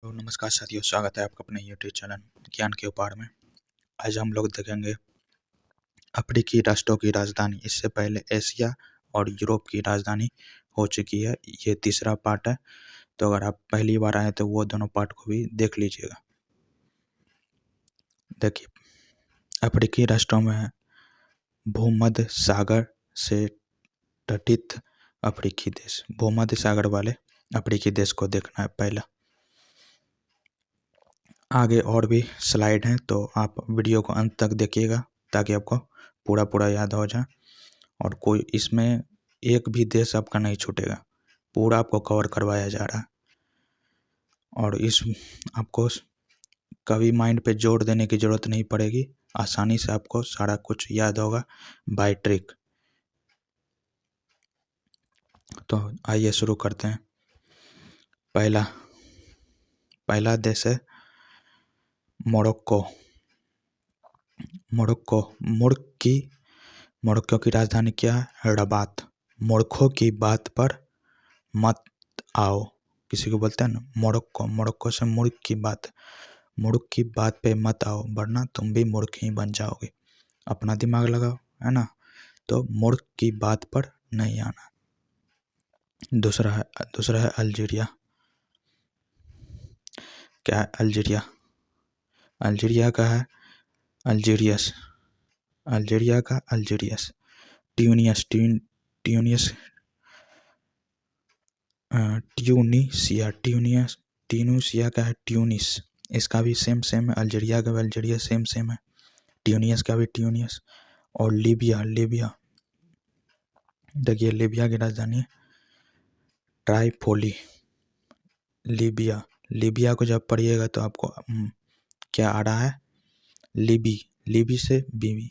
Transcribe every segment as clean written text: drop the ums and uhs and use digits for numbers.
तो नमस्कार साथियों, स्वागत है आपका अपने यूट्यूब चैनल ज्ञान के उपहार में। आज हम लोग देखेंगे अफ्रीकी राष्ट्रों की राजधानी। इससे पहले एशिया और यूरोप की राजधानी हो चुकी है। ये तीसरा पार्ट है, तो अगर आप पहली बार आए तो वो दोनों पार्ट को भी देख लीजिएगा। देखिए, अफ्रीकी राष्ट्रों में भूमध्य सागर से तटित अफ्रीकी देश, भूमध्य सागर वाले अफ्रीकी देश को देखना है पहला। आगे और भी स्लाइड हैं, तो आप वीडियो को अंत तक देखिएगा ताकि आपको पूरा याद हो जाए और कोई इसमें एक भी देश आपका नहीं छूटेगा, पूरा आपको कवर करवाया जा रहा है। और इस आपको कभी माइंड पे जोर देने की ज़रूरत नहीं पड़ेगी, आसानी से आपको सारा कुछ याद होगा बाय ट्रिक। तो आइए शुरू करते हैं। पहला देश है मोरक्को। मोरक्को की राजधानी क्या है? रबात। मोरक्को की बात पर मत आओ, किसी को बोलते हैं ना मोरक्को से मूर्ख की बात पे मत आओ, वरना तुम भी मूर्ख ही बन जाओगे। अपना दिमाग लगाओ, है ना। तो मूर्ख की बात पर नहीं आना। दूसरा है अल्जीरिया। क्या है अल्जीरिया? अल्जीरिया का है अल्जीरियस। अल्जीरिया का अल्जीरियस। ट्यूनिस ट्यूनिसिया का है ट्यूनिस। इसका भी सेम है। अल्जीरिया का भी अल्जीरिया सेम है। ट्यूनिस का भी ट्यूनिस। और लीबिया देखिए, लीबिया की राजधानी है ट्राइपोली। लीबिया को जब पढ़िएगा तो आपको क्या आ रहा है? लीबी से बीवी,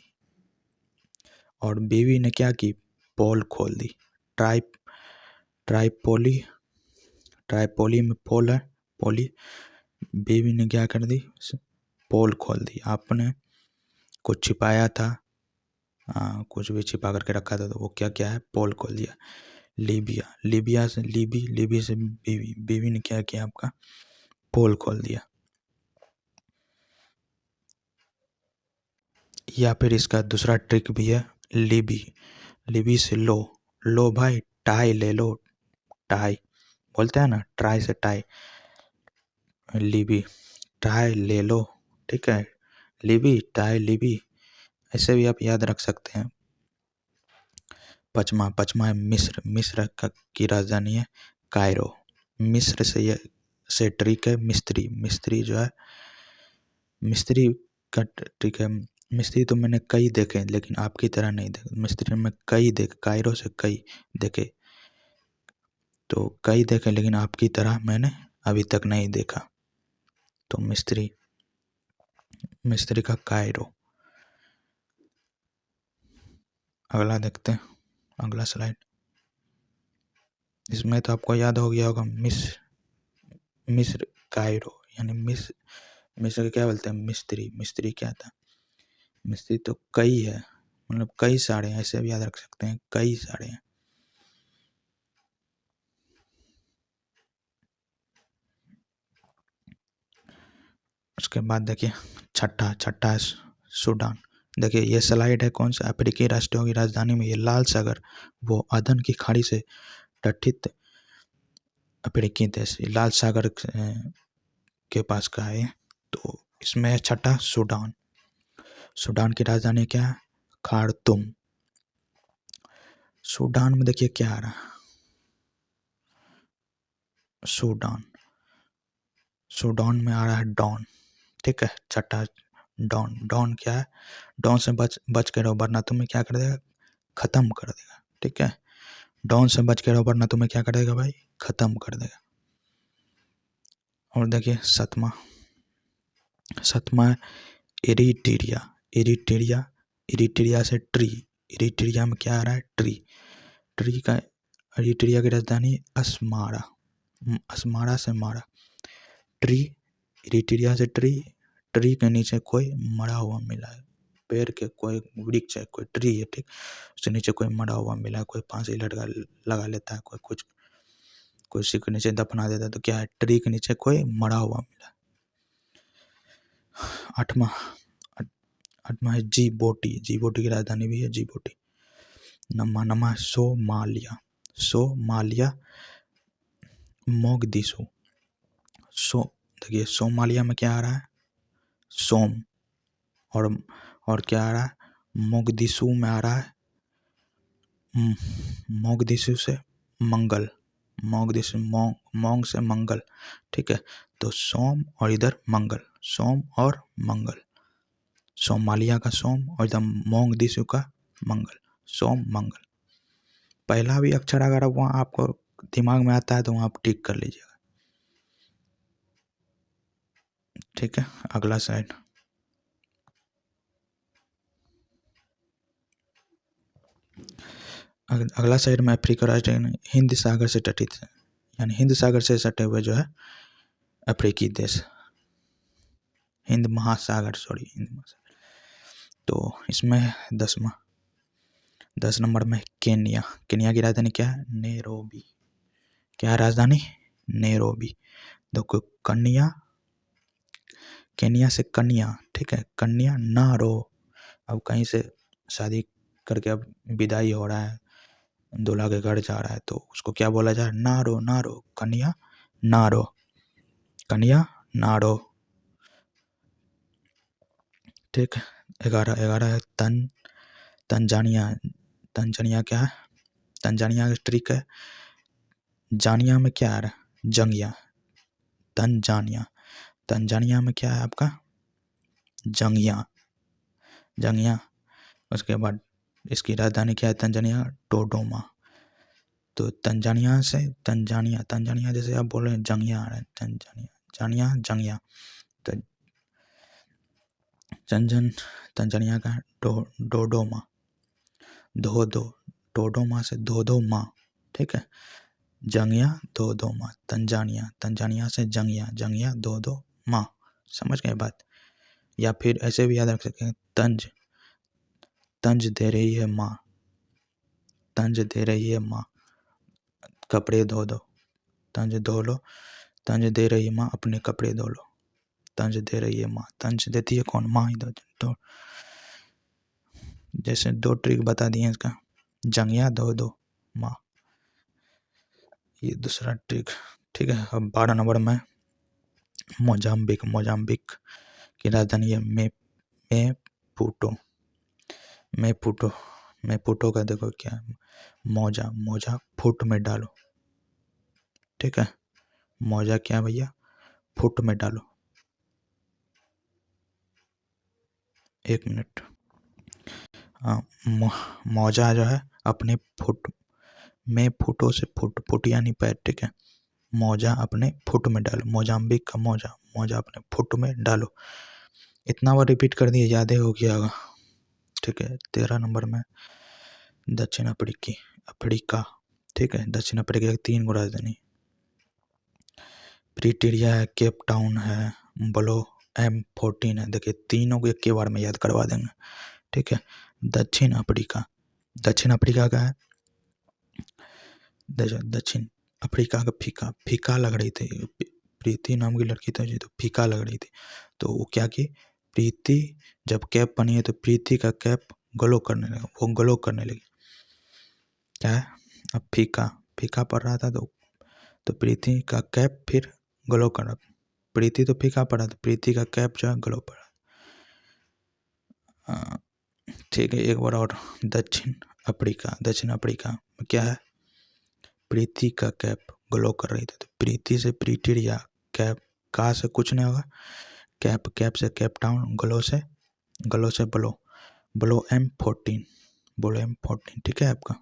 और बीवी ने क्या की? पोल खोल दी। ट्राइपोली में पोल है, पोली। बीवी ने क्या कर दी? पोल खोल दी। आपने कुछ छिपाया था, कुछ भी छिपा करके रखा था, तो वो क्या है? पोल खोल दिया। लीबिया से लीबी से बीवी ने क्या किया? आपका पोल खोल दिया। या फिर इसका दूसरा ट्रिक भी है, लीबी से लो भाई, टाई ले लो। टाई बोलते हैं ना, ट्राई से टाई। लीबी टाई ले लो, ठीक है। लीबी ऐसे भी आप याद रख सकते हैं। पचमा है मिस्र की राजधानी है कायरो। मिस्र से ट्रिक है मिस्त्री जो है, मिस्त्री का ट्रिक है। मिस्त्री तो मैंने कई देखे, लेकिन आपकी तरह नहीं देखे। मिस्त्री में कई देखे, कायरो से कई देखे, तो कई देखे, लेकिन आपकी तरह मैंने अभी तक नहीं देखा। तो मिस्त्री का कायरो। अगला देखते हैं, अगला स्लाइड। इसमें तो आपको याद हो गया होगा, मिस्र कायरो, यानी मिस्र के क्या बोलते हैं? मिस्त्री क्या था? मिस्त्री तो कई है, मतलब कई सारे हैं, ऐसे भी याद रख सकते हैं, कई सारे हैं। उसके बाद देखिए छठा है सूडान। देखिए, ये स्लाइड है कौन सा? अफ्रीकी राष्ट्रों की राजधानी में ये लाल सागर, वो अदन की खाड़ी से तटित अफ्रीकी देश, लाल सागर के पास का है। तो इसमें छठा सूडान। सूडान की राजधानी क्या है? खार्तूम। सूडान में देखिए क्या आ रहा है? सूडान में आ रहा है डॉन, ठीक है। छठा डॉन क्या है? डॉन से बच के रहो, वरना तुम्हें क्या कर देगा? खत्म कर देगा, ठीक है। डॉन से बच के रहो, वरना तुम्हें क्या कर देगा भाई? खत्म कर देगा। और देखिए सतमा है इरिट्रिया से ट्री। इरिट्रिया में क्या आ रहा है? ट्री का। इरिट्रिया की राजधानी अस्मारा से मारा। ट्री, इरिट्रिया से ट्री के नीचे कोई मरा हुआ मिला है। पेड़ के कोई वृक्ष है, कोई ट्री है, ठीक, उसके नीचे कोई मरा हुआ मिला है। कोई फांसी लगा लेता है, कोई कुछ कोई उसी के नीचे दफना देता है, तो क्या है, ट्री के नीचे कोई मरा हुआ मिला। आठवां है जिबूटी। जिबूटी की राजधानी भी है जिबूटी। नवा सोमालिया। सोमालिया मोगदिशु। देखिए सोमालिया में क्या आ रहा है, सोम, और क्या आ रहा है, मोगदिशु में आ रहा है मोगदिशु से मंगल। मोगदिशु मोंग से मंगल, ठीक है। तो सोम और इधर मंगल, सोम और मंगल, सोमालिया का सोम और इधर मोगदिशु का मंगल, सोम मंगल। पहला भी अक्षर अगर वहाँ आपको दिमाग में आता है तो वहाँ आप टिक कर लीजिएगा, ठीक है। अगला साइड, अगला साइड में अफ्रीका राष्ट्र हिंद सागर से तटित है, यानी हिंद सागर से सटे हुए जो है अफ्रीकी देश, हिंद महासागर। तो इसमें 10 नंबर में केन्या। केन्या की राजधानी क्या है, नैरोबी। क्या है राजधानी, नैरोबी। देखो कन्या, केन्या से कन्या, ठीक है, कन्या नारो। अब कहीं से शादी करके अब विदाई हो रहा है, दूल्हा के घर जा रहा है, तो उसको क्या बोला जाए, नारो। नारो, कन्या नारो, कन्या नारो, ठीक। 11 है तंजानिया। तंजानिया क्या है, तंजानिया का ट्रिक है, जानिया में क्या आ रहा है, जंगिया। तंजानिया, तंजानिया में क्या है आपका, जंगिया, जंगिया। उसके बाद इसकी राजधानी क्या है, तंजानिया, डोडोमा। तो तंजानिया से तंजानिया जैसे आप बोल रहे हैं जंगिया आ रहा है, तंजानिया, जानिया, जंगिया। तो तंजानिया का डोडोमा, डोडोमा से धोधोमा, ठीक है। जंगिया धोधोमा, तंजानिया से जंगिया, जंगिया धोधोमा। समझ गए बात। या फिर ऐसे भी याद रख सकते हैं, तंज दे रही है माँ, तंज दे रही है माँ, कपड़े धो दो, तंज धो लो, तंज दे रही है माँ, अपने कपड़े धो लो, तंज दे रही है माँ। तंज देती है कौन, माँ ही दो। जैसे 2 ट्रिक बता दिए इसका, जंगिया धो दो माँ, ये दूसरा ट्रिक, ठीक है। अब 12 नंबर में मोजाम्बिक। मोजाम्बिक की राजधानी है मेपुटो। मेपुटो, मेपुटो का देखो क्या है, मोजा फुट में डालो, ठीक है। मोजा क्या भैया, फुट में डालो। 1 मिनट। मोजा जो है अपने फुट में, फुटो से फुट यानी पैर, ठीक है। मोजा अपने फुट में डालो, मोजाम्बिक का मोजा अपने फुट में डालो। इतना बार रिपीट कर दिए, याद हो गया होगा, ठीक है। 13 नंबर में दक्षिण अफ्रीका, ठीक है। दक्षिण अफ्रीका की 3 गो राजधानी, प्रिटोरिया है, केप टाउन है, M14 है। देखिए तीनों को एक के बार में याद करवा देंगे, ठीक है। दक्षिण अफ्रीका का है, दक्षिण अफ्रीका का फीका लग रही थी, प्रीति नाम की लड़की थी तो फीका लग रही थी, तो वो क्या की, प्रीति जब कैप बनी है तो प्रीति का कैप ग्लो करने लगा, वो ग्लो करने लगी। क्या है, अब फीका पड़ रहा था तो प्रीति का कैप फिर ग्लो कर रहा, प्रीति तो फीका पड़ा तो प्रीति का कैप जो है ग्लो पड़ा, ठीक है। एक बार और, दक्षिण अफ्रीका में क्या है, प्रीति का कैप ग्लो कर रही थी, तो प्रीति से प्रीटिरिया, कैप का से कुछ नहीं होगा, कैप से कैप टाउन, ग्लो से ब्लो M14, ठीक है आपका।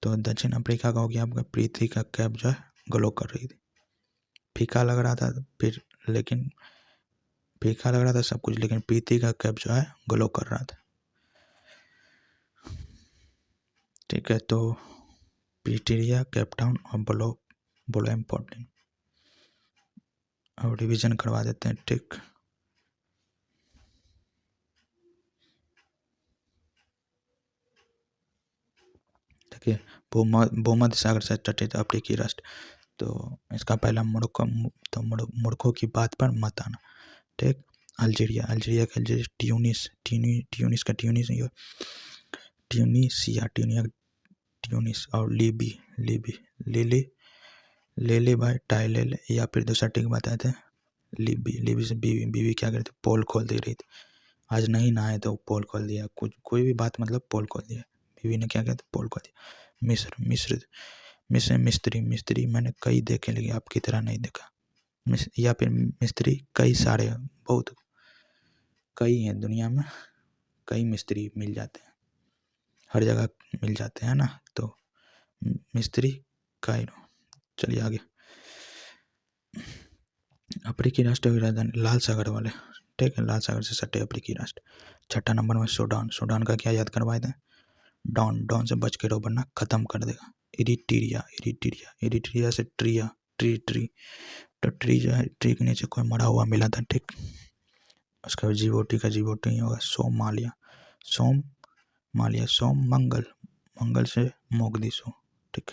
तो दक्षिण अफ्रीका का हो गया आपका, प्रीति का कैप जो है ग्लो कर रही थी, फीका लग रहा था फिर, लेकिन फीका लग रहा था सब कुछ, लेकिन प्रीति का कैप जो है ग्लो कर रहा था, ठीक है। तो प्रीटोरिया, केप टाउन और ब्लो M14, अब रिवीजन करवा देते हैं, ठीक। देखिए भूमध्य सागर से तटित अफ्रीकी राष्ट्र। तो इसका पहला मूर्खों की बात पर मत आना। ठीक। अल्जीरिया का ट्यूनिस का ट्यूनिस और लिली भाई टाइलेले, या फिर दूसरा टिक बताए थे लिबी से बीवी क्या करती, पोल खोल दे रही थी। आज नहीं नहाए तो पोल खोल दिया, कोई भी बात मतलब पोल खोल दिया। बीवी ने क्या किया, पोल खोल दिया। मिस्त्री मैंने कई देखे लेकिन आपकी तरह नहीं देखा। या फिर मिस्त्री कई सारे, बहुत कई हैं दुनिया में, कई मिस्त्री मिल जाते हैं, हर जगह मिल जाते हैं ना। तो मिस्त्री कायरो। चलिए आगे। अफ्रीकी राष्ट्र की राजधानी लाल सागर वाले। ठीक है, लाल सागर से सटे अफ्रीकी राष्ट्र। छठा नंबर में सूडान का क्या याद करवाए थे, डॉन से बच के रहो वरना खत्म कर देगा। इरिट्रिया से ट्री तो ट्री जो है, ट्री के नीचे कोई मरा हुआ मिला था। ठीक। उसका जीवोटी का जीवोटी ही होगा मंगल से मोगदीशु। ठीक।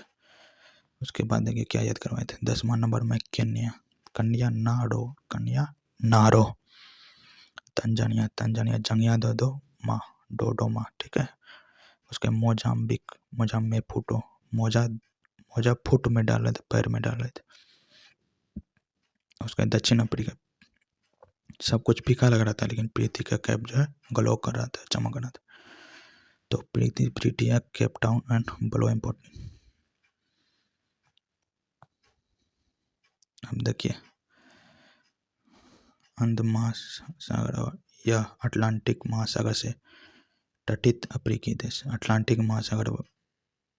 उसके बाद देखिए क्या याद करवाए थे। 10वां नंबर में कन्या नारो। तंजानिया जंगिया डोडोमा। ठीक है। उसके मोजा फुट में डाल रहे थे, पैर में डाल रहे थे। उसका दक्षिण अफ्रीका, सब कुछ फीका लग रहा था लेकिन प्रीति का कैप जो है ग्लो कर रहा था, चमक रहा था। तो प्रीतिया Cape Town and blow important. अब देखिए अंध महासागर या अटलांटिक महासागर से तटित अफ्रीकी देश। अटलांटिक महासागर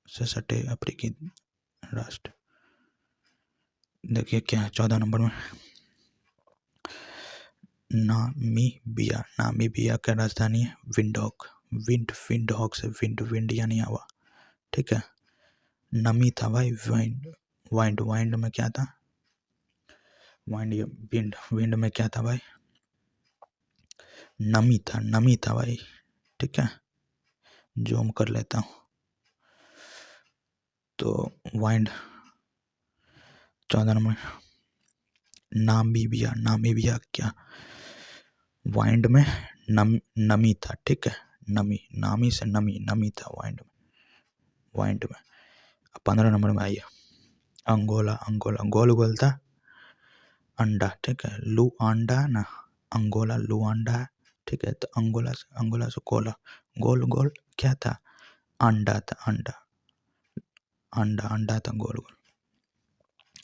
से सटे अफ्रीकी राष्ट्र। देखिए क्या है 14 नंबर में, नामीबिया का राजधानी है विंडहॉक। विंडहॉक से विंड यानी हवा। ठीक है। नमी था भाई, वाइंड में क्या था, विंड में क्या था भाई, नमी था भाई। ठीक है, जूम कर लेता हूँ। तो वाइंड 14 नंबर। नामीबिया क्या, वाइंड में नमी था। ठीक है, नामी से नमी था वाइंड में। 15 नंबर में आइए अंगोला गोल था अंडा। ठीक है, लू अंडा ना, अंगोला लू अंडा। ठीक है, तो अंगोला से गोल क्या था, अंडा था, अंडा था गोल।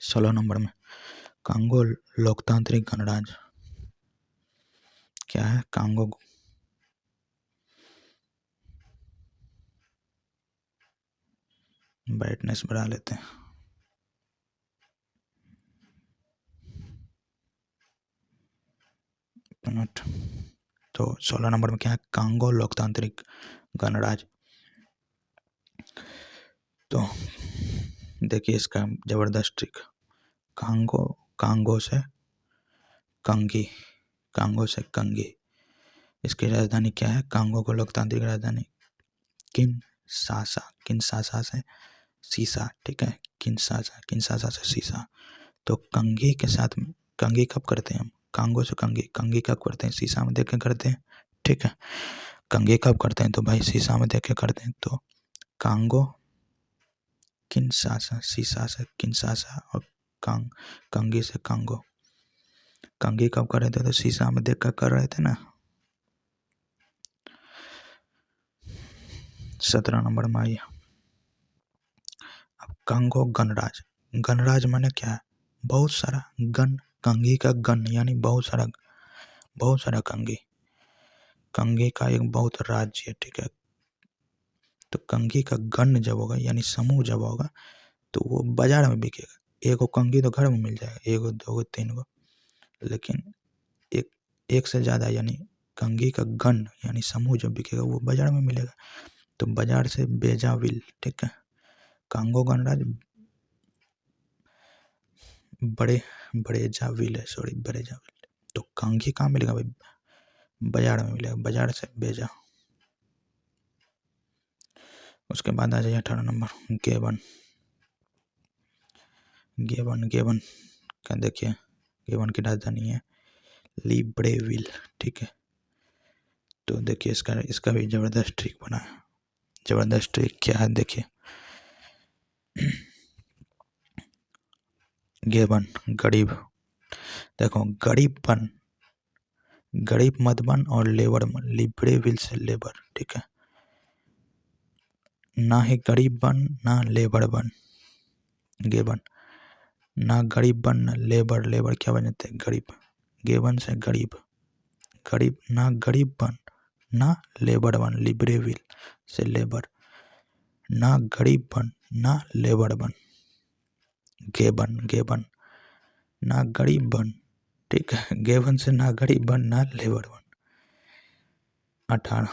16 नंबर में कांगो लोकतांत्रिक गणराज्य। क्या है कांगो, ब्राइटनेस बढ़ा लेते हैं। तो 16 नंबर में क्या है, कांगो लोकतांत्रिक गणराज्य। तो देखिए इसका जबरदस्त ट्रिक, कांगो से कंगी। इसकी राजधानी क्या है, कांगो को लोकतांत्रिक राजधानी किनशासा से सीसा। ठीक है, किनशासा से सीसा। तो कंगी के साथ, कंगी कब करते हैं हम, कांगो से कंगी कब करते हैं, सीसा में देख के करते हैं। ठीक है, कंगी कब करते हैं तो भाई सीसा में देख के करते हैं। तो कांगो किनशासा, सीसा से किनशासा, और कंगी से कांगो। कंगी कब कर रहे थे तो सीसा में देख कर रहे थे ना। 17 नंबर में आइए अब कांगो गणराज माने क्या है, बहुत सारा गण, कंगी का गण यानी बहुत सारा कंगी का एक बहुत राज्य है। ठीक है, तो कंगी का गण जब होगा यानी समूह जब होगा तो वो बाजार में बिकेगा। एगो कंगी तो घर में मिल जाएगा, एगो 2 3 गो, लेकिन एक से ज़्यादा यानी कंगी का गण यानी समूह जब बिकेगा वो बाजार में मिलेगा। तो बाजार से बेजाविल। ठीक है, कांगो गणराज्य बड़े जाविल। तो कंगी कहाँ मिलेगा भाई, बाजार में मिलेगा, बाजार से बेजा। उसके बाद आ जाइए 18 नंबर गेबन। गेबन गेबन का देखिए, गेबन की राजधानी है लिब्रेविल। ठीक है, तो देखिए इसका भी ज़बरदस्त ट्रिक बना है। ज़बरदस्त ट्रिक क्या है देखिए, गेबन गरीब, देखो गरीबपन, गरीब मत बन और लेबर बन, लिब्रेविल से लेबर। ठीक है, ना ही गरीब बन ना लेबर बन, गेबन ना गरीब बन ना लेबर, लेबर क्या बन जाते हैं गरीब, गेबन से गरीब, गरीब ना गरीब बन ना लेबर बन, लिब्रेविल से लेबर, ना गरीब बन ना लेबर बन, गेबन गेबन ना गरीब बन। ठीक है, गेबन से ना गरीब बन ना लेबर बन। 18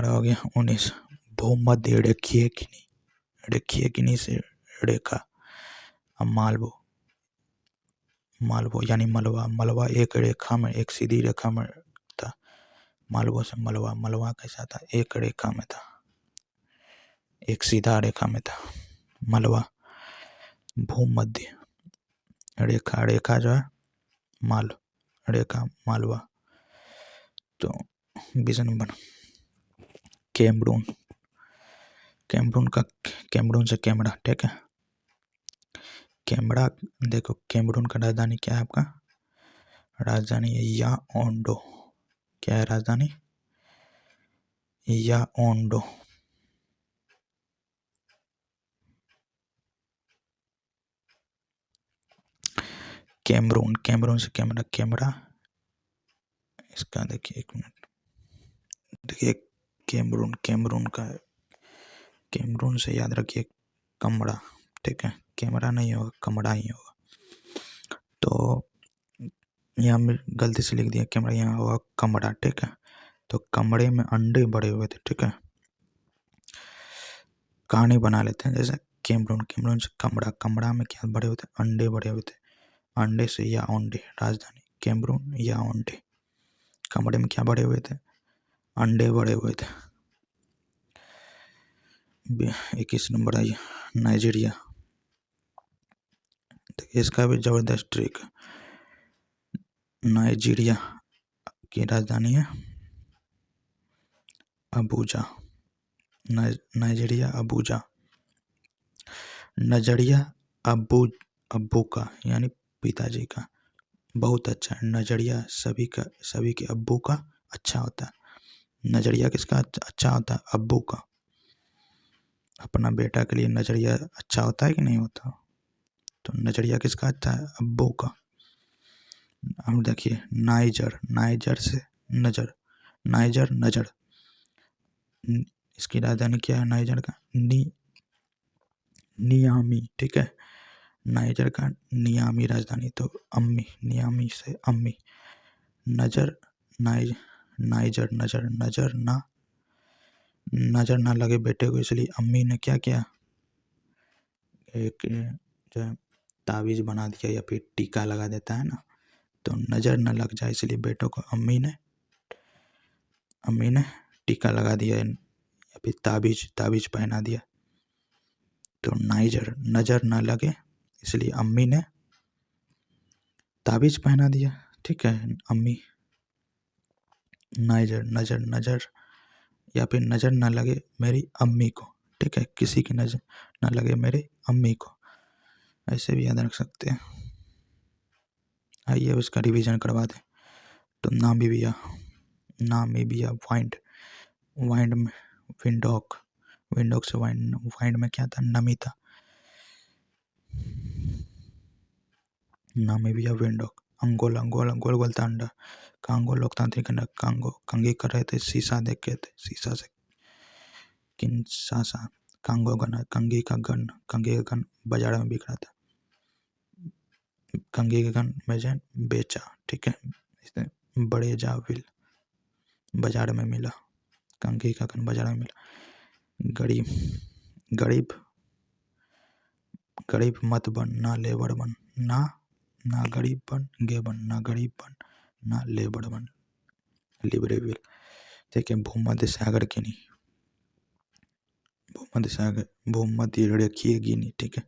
हो गया। 19 भूमध्य रेखीय किनी, रेखीय किनी से रेखा, अब मालवो, मालवो यानी मलवा, मलवा एक रेखा में, एक सीधी रेखा में था। मालवो से मलवा, मलवा कैसा था, एक रेखा में था, एक सीधा रेखा में था। मलवा भूमध्य रेखा, रेखा जो है माल, रेखा मालवा। तो 20 नंबर कैमरून, कैमरून का, कैमरून से कैमरा। ठीक है, कैमरा देखो, कैमरून का राजधानी क्या है आपका, राजधानी है याओंडो। क्या है राजधानी, याओंडो। कैमरून, कैमरून से कैमरा, कैमरा इसका देखिए, एक मिनट देखिए, कैमरून, कैमरून का, कैमरून से याद रखिए कमरा। ठीक है, कैमरा नहीं होगा, कमरा ही होगा। तो यहाँ में गलती से लिख दिया कैमरा, यहाँ होगा कमरा। ठीक है, तो कमरे में अंडे बड़े हुए थे। ठीक है, कहानी बना लेते हैं, जैसे कैमरून, कैमरून से कमरा, कमरा में क्या बड़े हुए थे, अंडे बड़े हुए थे, अंडे से याओंडे राजधानी, कैमरून याओंडे। कमरे में क्या बड़े हुए थे, अंडे बड़े हुए थे। 21 नंबर आइए नाइजीरिया, इसका भी जबरदस्त ट्रिक है। नाइजीरिया की राजधानी है अबूजा, नाइजीरिया अबूजा। नजरिया अब्बू का यानी पिताजी का बहुत अच्छा है, नजरिया सभी का, सभी के अब्बू का अच्छा होता है। नजरिया किसका अच्छा होता है, अब्बू का। अपना बेटा के लिए नजरिया अच्छा होता है कि नहीं होता, तो नजरिया किसका अच्छा है, अब्बू का। हम देखिए नाइजर, नाइजर से नजर, नाइजर नजर, इसकी राजधानी क्या है नाइजर का, नियामी। ठीक है, नाइजर का नियामी राजधानी, तो अम्मी, नियामी से अम्मी। नजर नाइजर नजर, नजर ना लगे बेटे को, इसलिए अम्मी ने क्या किया, एक जो है ताबीज़ बना दिया या फिर टीका लगा देता है ना, तो नज़र न लग जाए इसलिए बेटों को अम्मी ने टीका लगा दिया या फिर ताबीज़ पहना दिया। तो नाइजर, नज़र न लगे इसलिए अम्मी ने ताबीज़ पहना दिया। ठीक है, अम्मी नाइजर, नज़र या फिर नज़र न लगे मेरी अम्मी को। ठीक है, किसी की नज़र न लगे मेरी अम्मी को, ऐसे भी याद रख सकते हैं। आइए उसका रिवीजन करवा दें। तो नामीबिया, वाइंड में विंडोक से वाइंड में क्या था, नमी था। Namibia Windhoek. अंगोला, गोल गोल था अंडा। कांगो लोकतांत्रिक कांगो, कंघी कर रहे थे, शीशा देख के थे, शीशा से किंशासा। कांगो गन, कंघी का गन बाजार में बिक रहा था, कंघी का गन में बेचा। ठीक है, इसने बड़े जाविल बाजार में मिला, कंघी का गन बाजार में मिला। गरीब मत बन ना लेबर बन, ना गरीब बन, गेबन ना गरीब बन ना लेबर बन, लिब्रेविल। ठीक है। भूमध्य सागर गिनी, भूमध्य रेखीय गिनी, ठीक है,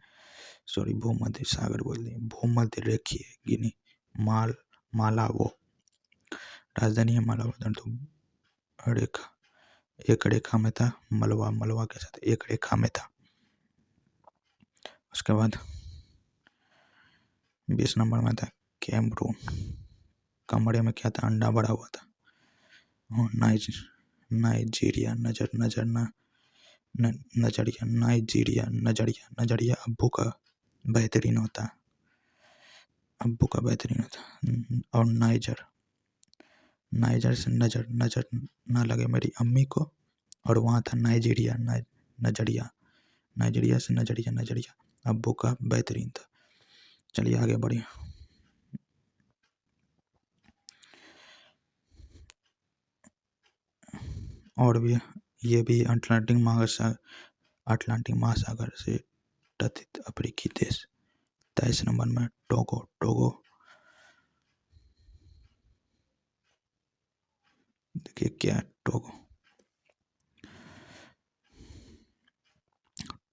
सॉरी भूमध्य सागर बोल दिए, भूमध्य रेखीय गिनी, मालावो, राजधानी है मालावो। तो रेखा, एक रेखा में था मलवा, मलवा के साथ एक रेखा में था। उसके बाद 20 नंबर में था कैमरून, कमरे में क्या था, अंडा बड़ा हुआ था। नाइजीरिया, नाइजीरिया, नजरिया अब्बू का बेहतरीन होता है, अब्बू का बेहतरीन होता है। और नाइजर से नजर ना लगे मेरी अम्मी को, और वहाँ था नाइजीरिया, नाइजीरिया से नजरिया अब्बू का बेहतरीन था। चलिए आगे बढ़िए। और भी ये भी अटलांटिक महासागर से तटित अफ्रीकी देश। 23 नंबर में टोगो, देखिए क्या है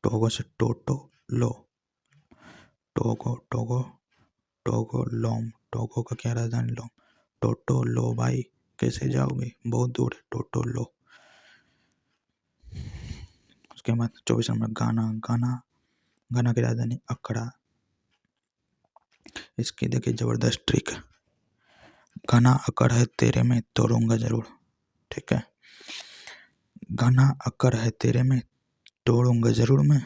टोगो से टोगो लोम, टोगो का क्या राजधानी लोम, टोटो लो भाई, कैसे जाओगे, बहुत दूर है टोटो लो। उसके बाद 24 नंबर गाना की राजधानी अक्रा। इसकी देखिए जबरदस्त ट्रिक है, गाना अकड़ है तेरे में तोड़ूंगा जरूर, ठीक है, गाना अकड़ है तेरे में तोड़ूंगा जरूर मैं,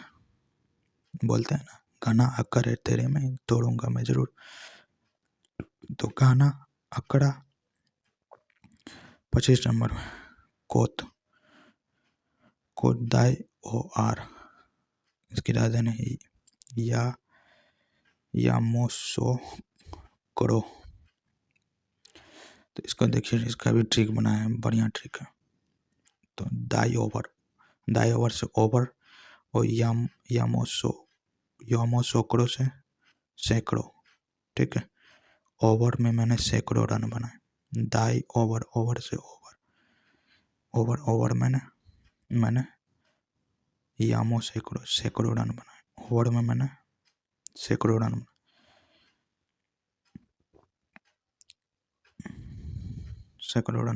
बोलते हैं ना, गाना अकड़ है तेरे में तोड़ूंगा मैं जरूर। तो गाना अकड़ा। 25 नंबर में कोत दाई ओ आर, इसकी राजधानी है यामोसोक्रो। तो इसको देखिए, इसका भी ट्रिक बनाया है, बढ़िया ट्रिक है। तो दाई ओवर से ओवर, और यामोसोक्रो से सैकड़ों, ठीक है, ओवर में मैंने सैकड़ों रन बनाए, दाई ओवर से ओवर मैंने यामो सैकड़ों रन बनाए, ओवर में मैंने सैकड़ों रन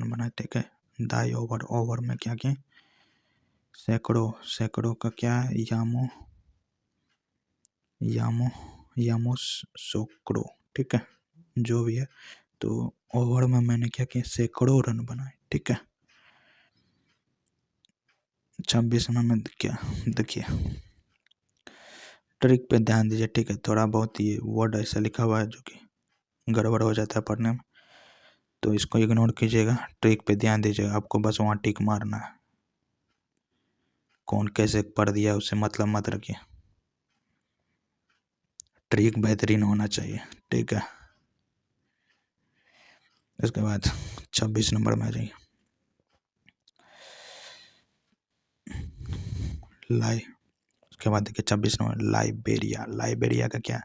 बनाए, ठीक है। दाई ओवर में क्या किए, सैकड़ों का क्या है, यामो सैकड़ों, ठीक है, जो भी है। तो ओवर में मैंने क्या किया, सैकड़ों रन बनाए, ठीक है। 26 में क्या, देखिए ट्रिक पे ध्यान दीजिए, ठीक है, थोड़ा बहुत ये वर्ड ऐसा लिखा हुआ है जो कि गड़बड़ हो जाता है पढ़ने में, तो इसको इग्नोर कीजिएगा, ट्रिक पे ध्यान दीजिएगा, आपको बस वहाँ टिक मारना है, कौन कैसे पढ़ दिया उससे मतलब मत रखिए, ट्रिक बेहतरीन होना चाहिए, ठीक है। इसके बाद 26 नंबर में आ जाइए, उसके बाद देखिए 26 नंबर लाइबेरिया का क्या,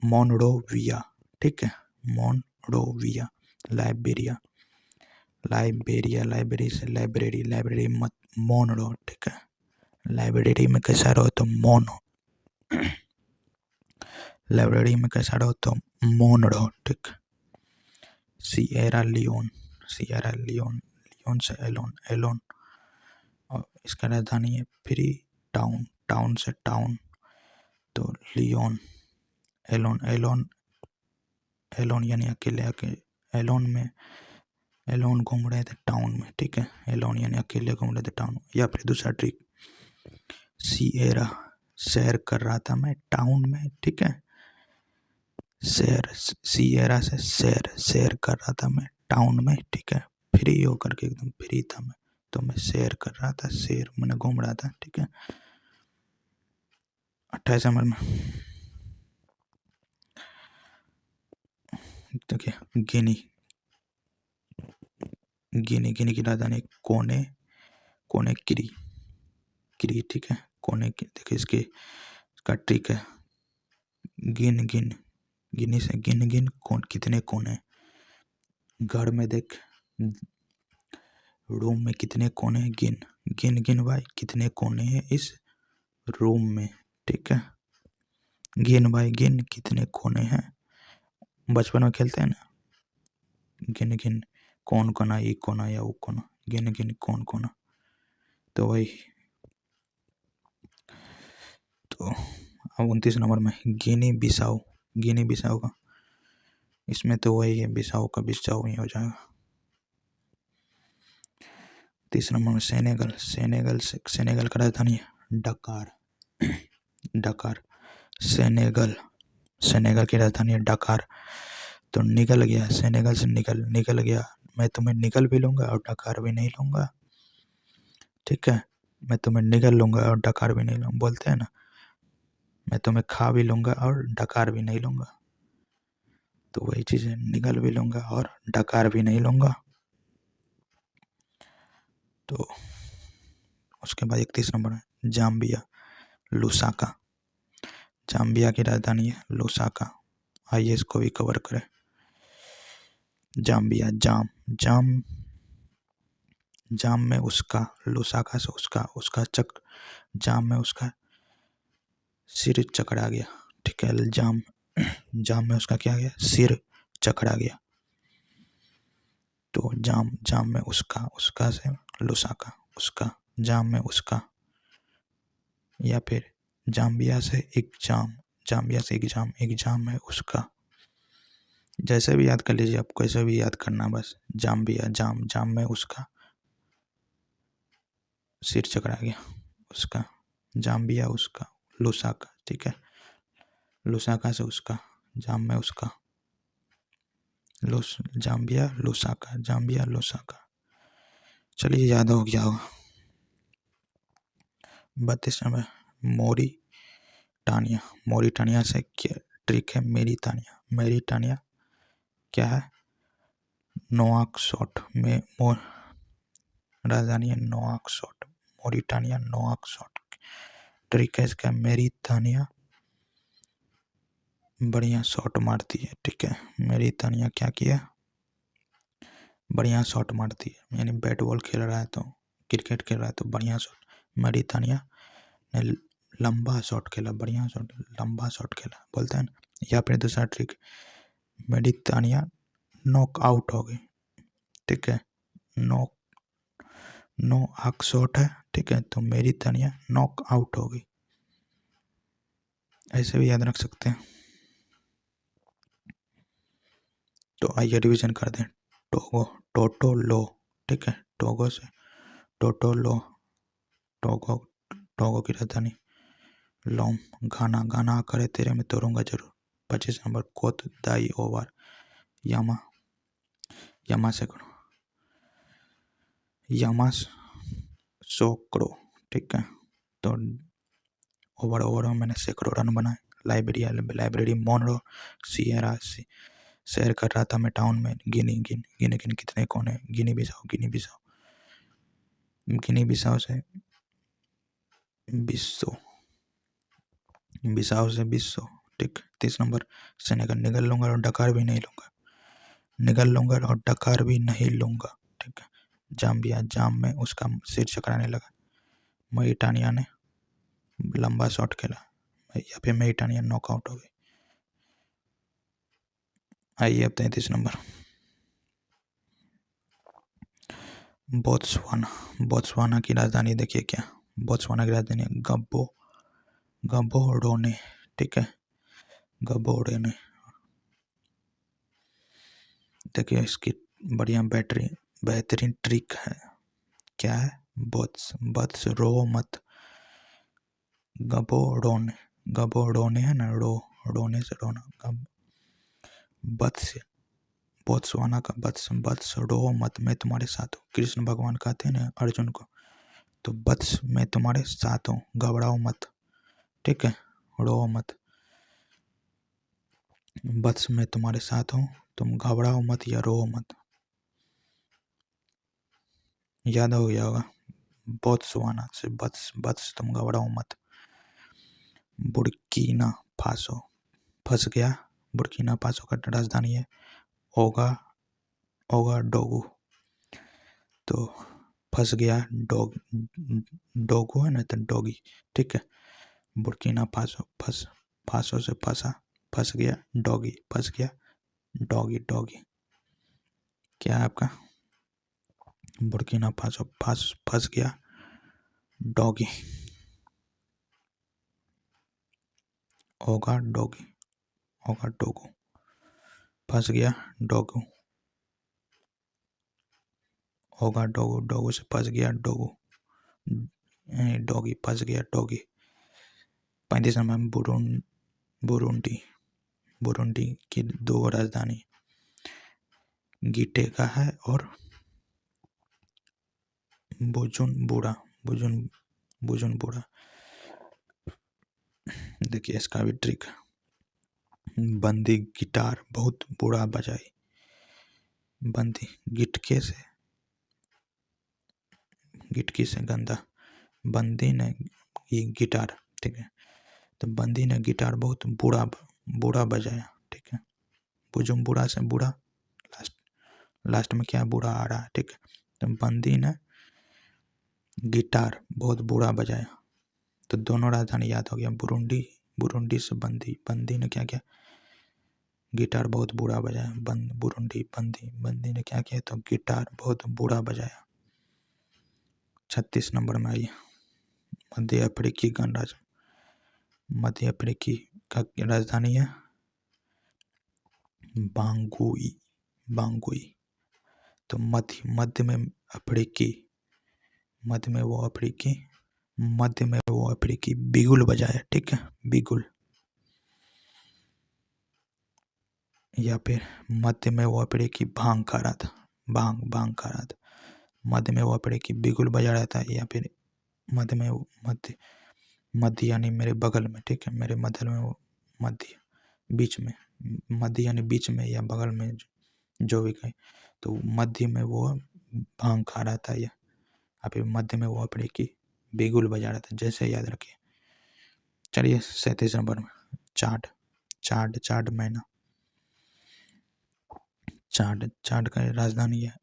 मोनरोविया, ठीक है, मोनरोविया, लाइब्रेरी से लाइब्रेरी मत मोनरो, ठीक है, लाइब्रेरी में कैसा रहो तो लाइब्रेरी में कैसा रहो तो मौन रहो, ठीक। सिएरा लियोन से एलोन, और इसका राजधानी है फ्री टाउन से टाउन, तो लियोन, एलोन यानी अकेले, एलोन घूम रहे थे टाउन में, ठीक है, एलोन यानी अकेले घूम रहे थे टाउन में। या फिर दूसरा ट्रिक, सिएरा सैर कर रहा था मैं टाउन में, ठीक है, सिएरा से सैर कर रहा था मैं टाउन में, ठीक है, फ्री होकर के एकदम फ्री था मैं, तो मैं सैर कर रहा था, सैर मैंने घूम रहा था, ठीक है। 28 नंबर में देखिए गिनी की राजधानी कोने किरी, ठीक है, कोने की, देखिए इसका ट्रिक है, गिनी से गिन कौन कितने कोने, घर में देख, रूम में कितने कोने हैं, गिन गिन गिन भाई, कितने कोने हैं इस रूम में। ठीक है, गिन भाई गिन, कितने कोने हैं। बचपन में खेलते हैं ना, गिन गिन कौन कोना, ये कोना या वो कोना, गिन गिन कौन कोना। तो वही, तो अब 29 नंबर में गिनी बिसाऊ, गिनी बिसाऊ का, इसमें तो वही है, बिसाऊ का बिसाऊ ही हो जाएगा। 30 नंबर में सेनेगल, सेनेगल का राजधानी है डकार, डकार। सेनेगल की राजधानी है डकार। तो निकल गया, सेनेगल से निकल गया, मैं तुम्हें निकल भी लूंगा और डकार भी नहीं लूंगा। ठीक है, मैं तुम्हें निगल लूंगा और डकार भी नहीं लूंगा, बोलते हैं ना, मैं तुम्हें खा भी लूंगा और डकार भी नहीं लूंगा। तो वही चीज़ है, निगल भी लूंगा और डकार भी नहीं लूंगा। तो उसके बाद 31 नंबर है जाम्बिया, लुसाका। जाम्बिया की राजधानी है लुसाका। आइए इसको भी कवर करें। जाम्बिया, जाम में उसका, लुसाका से उसका जाम में उसका सिर चकरा गया। ठीक है, जाम में उसका क्या गया, सिर चकरा गया। तो जाम में उसका से लुसाका, उसका जाम में उसका, या फिर जाम्बिया से एग्जाम, एग्जाम में उसका। जैसे भी याद कर लीजिए, आप कैसे भी याद करना, बस जाम्बिया, जाम में उसका सिर चकरा गया, उसका जाम्बिया, उसका लुसाका। ठीक है, लुसाका से उसका, जाम में उसका, जाम्बिया लुसाका। चलिए, याद हो गया होगा। 32 नंबर मोरिटानिया से क्या ट्रिक है, मेरिटानिया क्या है, नोआकसॉट में राजधानी है नोआकसॉट, मोरिटानिया नोआकसॉट। ट्रिक है इसका, मेरिटानिया बढ़िया शॉट मारती है। ठीक है, मेरिटानिया क्या किया, बढ़िया शॉट मारती है, यानी बैट बॉल खेल रहा है तो, क्रिकेट खेल रहा है तो बढ़िया शॉट। मेरिटानिया ने लंबा शॉट खेला, बढ़िया शॉट, लंबा शॉट खेला, बोलते हैं ना। या फिर दूसरा ट्रिक, मेरिटानिया नॉक आउट हो गई। ठीक है, नो आउट है। ठीक है, तो मेरिटानिया नॉक आउट हो गई, ऐसे भी याद रख सकते हैं। तो आइए रिवीजन कर दें। टोटोलो। ठीक है, टोगो से टोटोलो, टोगो की राजधानी लोम। गाना करे तेरे में तोड़ूंगा जरूर। 25 नंबर कोत दाई ओवर, यामा सेकड़ो, यामा सोकड़ो। ठीक है, तो ओवर में मैंने सैकड़ों रन बनाए। लाइब्रेरी मोनरो, सियरा सैर कर रहा था मैं टाउन में, गिनी कितने कोने, गिनी बिसाओ से बिसाओ से 20। ठीक, 30 नंबर सेनेगल, निगल लूंगा और डकार भी नहीं लूंगा। ठीक है, जाम्बिया, जाम में उसका सिर चकराने लगा। मरिटानिया ने लंबा शॉट खेला, या फिर मरिटानिया नॉकआउट हो गई। आइए अब 33 नंबर बोत्सवाना की राजधानी देखिए क्या, बोत्सवाना की राजधानी गबोरोने। ठीक है, गबोरोने। देखिए इसकी बढ़िया बेहतरीन ट्रिक है, क्या है, बत्स रो मत, गबोरोने है ना, रोने से रोना, बत्स, बोत्सवाना का बत्स रो मत, मैं तुम्हारे साथ हूँ। कृष्ण भगवान कहते हैं ना अर्जुन को, तो बत्स मैं तुम्हारे साथ हूँ, घबराओ मत। ठीक है, रो मत, बत्स मैं तुम्हारे साथ हूँ, तुम घबराओ मत या रो मत। याद हो गया होगा, बोत्सवाना से बत्स तुम घबराओ मत। बुर्किना फासो, फंस गया। बुर्किना फासो का राजधानी है ओगाडोगु, तो फंस गया डोगो है ना, तो डॉगी, ठीक है। बुर्किना फासो, फासो से फंसा, फंस गया डॉगी, फंस गया डॉगी, डॉगी क्या है आपका? बुर्किना फासो फंस गया डॉगी, ओगाडोगी, ओगाडोगु, फंस गया डोगू, ओगाडोगु, डोगू से फंस गया डोगू, डॉगी, फंस गया डॉगी। 35 नंबर बुरुंडी, बुरुंडी की 2 राजधानी गीटेगा है और बुजुनबुरा, बुजुनबुरा। देखिए इसका भी ट्रिक, बंदी गिटार बहुत बुरा बजाई, बंदी गिटकी से गंदा, बंदी ने गिटार, ठीक है, तो बंदी ने गिटार बहुत बुरा बजाया, ठीक है। बुजुम्बुरा से बुरा, लास्ट में क्या बुरा आ रहा है, ठीक है। तो बंदी ने गिटार बहुत बुरा बजाया, तो दोनों राजधानी याद हो गया, बुरुंडी से बंदी ने क्या किया, गिटार बहुत बुरा बजाया, बुरुंडी, बंदी ने क्या किया, तो गिटार बहुत बुरा बजाया। 36 नंबर में आइए, मध्य अफ्रीकी गणराज्य, मध्य अफ्रीकी का राजधानी है बांगुई, तो मध्य में वो अफ्रीकी बिगुल बजाया, ठीक है, बिगुल, या फिर मध्य में वो अफ्रीकी भांग खा रहा था, भांग खा रहा था, मध्य में वो अफ्रीकी बिगुल बजा रहा था, या फिर मध्य यानी मेरे बगल में, ठीक है, मेरे मध्य में वो मध्य, बीच में, मध्य यानी बीच में या बगल में, जो भी कहे, तो मध्य में वो भांग खा रहा था, या फिर मध्य में वो अफ्रीकी बिगुल बजा रहा था, जैसे याद रखिए। चलिए 37 नंबर में चाड मैना, चाड का राजधानी है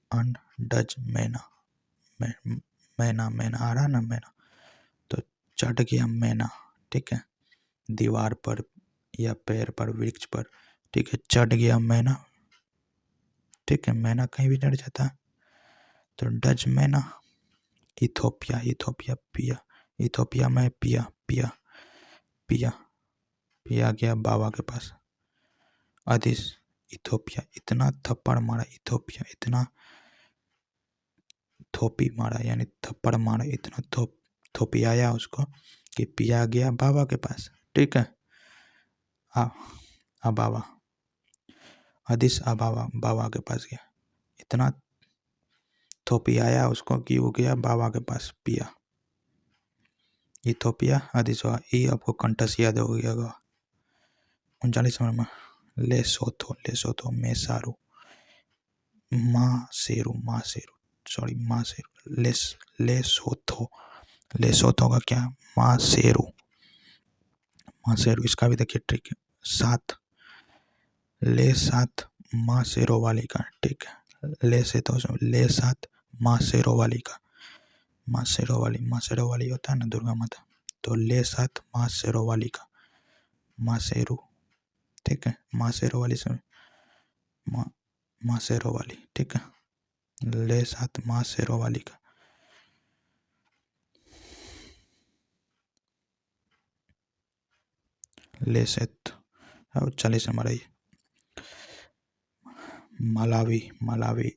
डच मैना, मैना आ रहा ना, मैना, तो चढ़ गया मैना, ठीक है, दीवार पर या पेड़ पर, वृक्ष पर, ठीक है, चढ़ गया मैना, ठीक है, मैना कहीं भी चढ़ जाता है, तो डच मैना। इथोपिया में पिया गया बाबा के पास, अदिस, इथोपिया, इतना थप्पड़ मारा, इथोपिया इतना थोपी मारा, यानी थप्पड़ मारा, इतना थोपियाया उसको कि पिया गया बाबा के पास, ठीक है। बाबा, अदिस बाबा के पास गया, इतना थोपियाया उसको कि वो गया बाबा के पास, पिया। इथोपिया, अदिस, ये आपको कंटस याद हो गया होगा। 39 नंबर में लेसोथो मेसारू, लेसोथो का क्या, मासेरू, इसका भी देखिए ट्रिक है, 7 मासेरो वाली का, ठीक है, ले 7 मासेरो वाली का, मासेरो वाली होता है ना दुर्गा माता, तो ले 7 मासेरो वाली का, मासेरू, ठीक है, मासेरो वाली से मासेरो वाली, ठीक है, ले 7 मासेरो वाली का। ले 7 और 40 नंबर आई, मलावी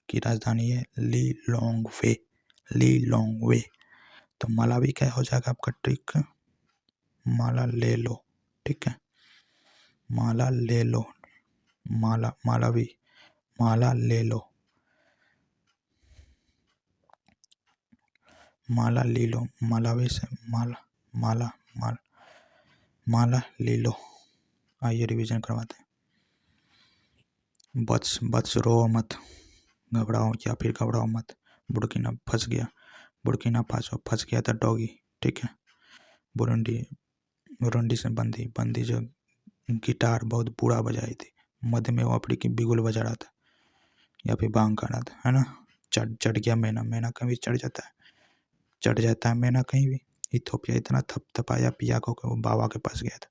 की राजधानी है लीलोंगवे, तो मलावी क्या हो जाएगा आपका ट्रिक, माला ले लो, ठीक है, माला ले लो, मालावी, माला ले लो, माला ले लो, मलावी से माला ले लो। आइए रिवीजन करवाते हैं। बत्स रो मत, घबराओ या फिर घबराओ मत, बुर्किना फासो फंस गया था डॉगी, ठीक है, बुरुंडी से बंदी जो गिटार बहुत बुरा बजाई थी, मध्य में वो अफ्रीकी बिगुल बजा रहा था, या फिर बांग का नाद, है ना। चढ़ गया मैना, मैना कहीं भी चढ़ जाता है मैना कहीं भी। इथोपिया इतना थपथपाया पिया को कि वो बाबा के पास गया था।